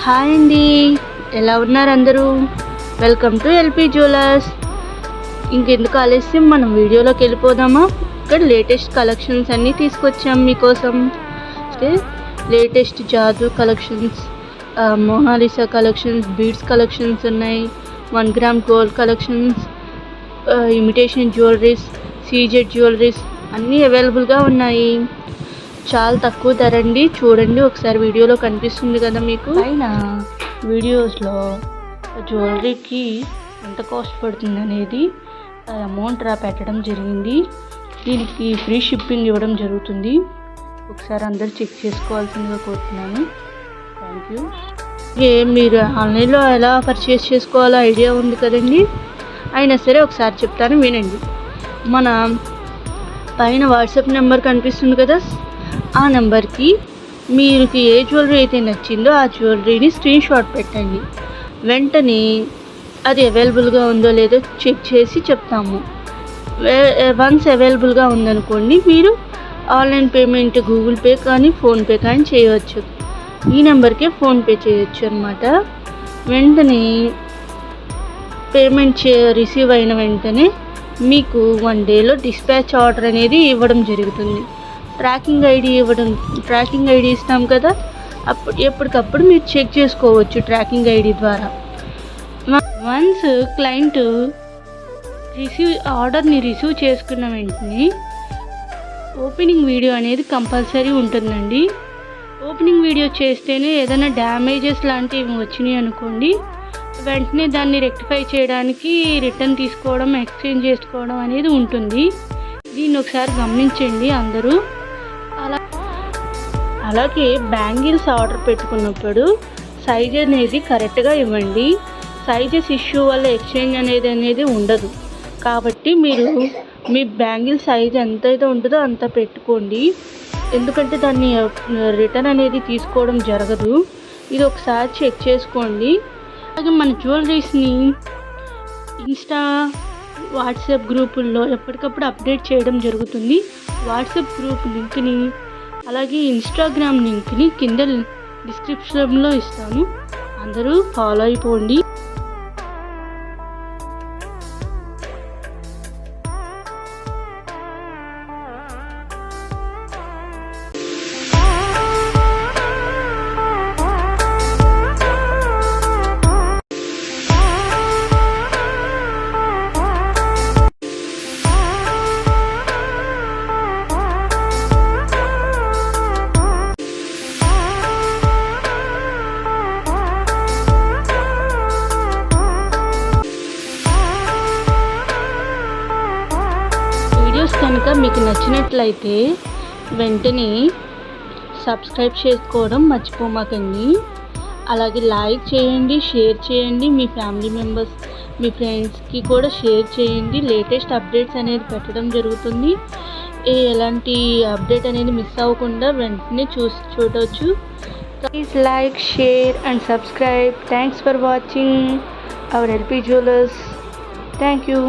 Hi అండి, ఎలా ఉన్నారు అందరూ? Welcome to LP Jewellers. ఇంకెందుకు ఆలస్యం, మనం వీడియోలోకి వెళ్ళిపోదామా? ఇక్కడ లేటెస్ట్ కలెక్షన్స్ అన్నీ తీసుకొచ్చాం మీకోసం. లేటెస్ట్ జాదూ collections, Mona Lisa collections, beads collections ఉన్నాయి. 1 gram gold collections, imitation jewelleries, CZ jewelleries అన్నీ అవైలబుల్గా ఉన్నాయి. చాలా తక్కువ ధర అండి. చూడండి ఒకసారి, వీడియోలో కనిపిస్తుంది కదా మీకు. పైన వీడియోస్లో జ్యువెలరీకి ఎంత కాస్ట్ పడుతుంది అనేది అమౌంట్ పెట్టడం జరిగింది. దీనికి ఫ్రీ షిప్పింగ్ ఇవ్వడం జరుగుతుంది. ఒకసారి అందరు చెక్ చేసుకోవాల్సిందిగా కోరుతున్నాను. Thank you. మీరు ఆన్లైన్లో ఎలా పర్చేస్ చేసుకోవాలో ఐడియా ఉంది కదండి. అయినా సరే ఒకసారి చెప్తాను, వినండి. మన పైన వాట్సాప్ నెంబర్ కనిపిస్తుంది కదా, ఆ నెంబర్కి మీరు ఏ జ్యువెలరీ అయితే నచ్చిందో ఆ జ్యువెలరీని స్క్రీన్ షాట్ పెట్టండి. వెంటనే అది అవైలబుల్గా ఉందో లేదో చెక్ చేసి చెప్తాము. వన్స్ అవైలబుల్గా ఉందనుకోండి, మీరు ఆన్లైన్ పేమెంట్ గూగుల్ పే కానీ ఫోన్పే కానీ చేయవచ్చు. ఈ నెంబర్కే ఫోన్పే చేయొచ్చు అన్నమాట. వెంటనే పేమెంట్ రిసీవ్ అయిన వెంటనే మీకు 1 డేలో డిస్పాచ్ ఆర్డర్ అనేది ఇవ్వడం జరుగుతుంది. ట్రాకింగ్ ఐడి ఇస్తాం కదా, ఎప్పటికప్పుడు మీరు చెక్ చేసుకోవచ్చు ట్రాకింగ్ ఐడి ద్వారా. వన్స్ క్లయింట్ ఆర్డర్ని రిసీవ్ చేసుకున్న వెంటనే ఓపెనింగ్ వీడియో అనేది కంపల్సరీ ఉంటుందండి. ఓపెనింగ్ వీడియో చేస్తేనే ఏదైనా డ్యామేజెస్ లాంటివి వచ్చినాయి అనుకోండి, వెంటనే దాన్ని రెక్టిఫై చేయడానికి రిటర్న్ తీసుకోవడం, ఎక్స్చేంజ్ చేసుకోవడం అనేది ఉంటుంది. దీన్ని ఒకసారి గమనించండి అందరూ. అలాగే బ్యాంగిల్స్ ఆర్డర్ పెట్టుకున్నప్పుడు సైజ్ అనేది కరెక్ట్గా ఇవ్వండి. సైజెస్ ఇష్యూ వల్ల ఎక్స్చేంజ్ అనేది ఉండదు. కాబట్టి మీరు మీ బ్యాంగిల్ సైజ్ ఎంతైతే ఉంటుందో అంత పెట్టుకోండి. ఎందుకంటే దాన్ని రిటర్న్ అనేది తీసుకోవడం జరగదు. ఇది ఒకసారి చెక్ చేసుకోండి. అలాగే మన జ్యువెలరీస్ని ఇన్స్టా, వాట్సాప్ గ్రూపుల్లో ఎప్పటికప్పుడు అప్డేట్ చేయడం జరుగుతుంది. వాట్సాప్ గ్రూప్ లింక్ని అలాగే ఇన్స్టాగ్రామ్ లింక్ని కింద డిస్క్రిప్షన్లో ఇస్తాను. అందరూ ఫాలో అయిపోండి. కనుక మీకు నచ్చినట్లయితే వెంటనే సబ్స్క్రైబ్ చేసుకోవడం మర్చిపోమాకండి. అలాగే లైక్ చేయండి, షేర్ చేయండి. మీ ఫ్యామిలీ మెంబర్స్, మీ ఫ్రెండ్స్కి కూడా షేర్ చేయండి. లేటెస్ట్ అప్డేట్స్ అనేది పెట్టడం జరుగుతుంది. ఎలాంటి అప్డేట్ అనేది మిస్ అవ్వకుండా వెంటనే చూడవచ్చు. Please like, share and subscribe. Thanks for watching our LP Jewellers. Thank you.